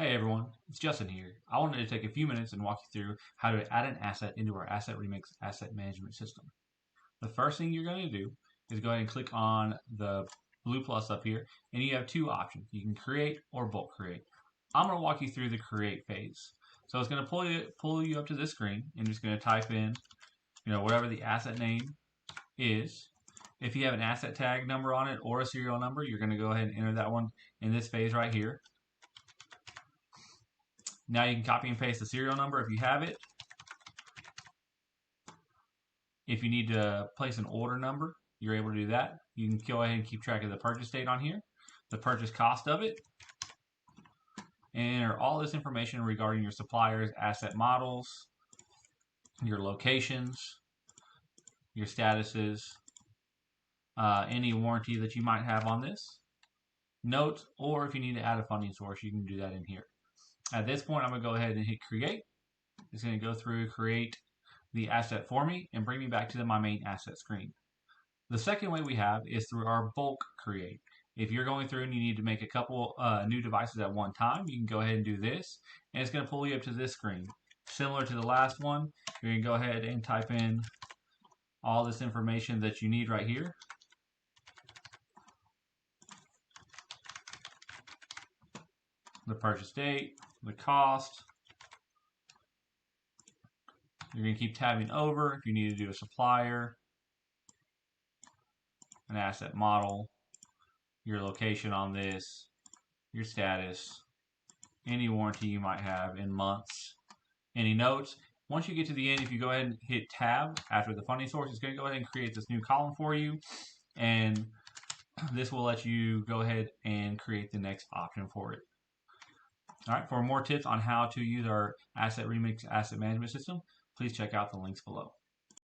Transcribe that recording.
Hey everyone, it's Justin here. I wanted to take a few minutes and walk you through how to add an asset into our AssetRemix asset management system. The first thing you're going to do is go ahead and click on the blue plus up here, and you have two options. You can create or bulk create. I'm going to walk you through the create phase. So it's going to pull you up to this screen, and you're just going to type in, whatever the asset name is. If you have an asset tag number on it or a serial number, you're going to go ahead and enter that one in this phase right here. Now you can copy and paste the serial number if you have it. If you need to place an order number, you're able to do that. You can go ahead and keep track of the purchase date on here, the purchase cost of it, and enter all this information regarding your suppliers, asset models, your locations, your statuses, any warranty that you might have on this, notes, or if you need to add a funding source, you can do that in here. At this point, I'm going to go ahead and hit create. It's going to go through, create the asset for me, and bring me back to my main asset screen. The second way we have is through our bulk create. If you're going through and you need to make a couple new devices at one time, you can go ahead and do this, and it's going to pull you up to this screen. Similar to the last one, you're going to go ahead and type in all this information that you need right here. The purchase date, the cost. You're going to keep tabbing over if you need to do a supplier, an asset model, your location on this, your status, any warranty you might have in months, any notes. Once you get to the end, if you go ahead and hit tab after the funding source, it's going to go ahead and create this new column for you, and this will let you go ahead and create the next option for it. All right, for more tips on how to use our AssetRemix asset management system, please check out the links below.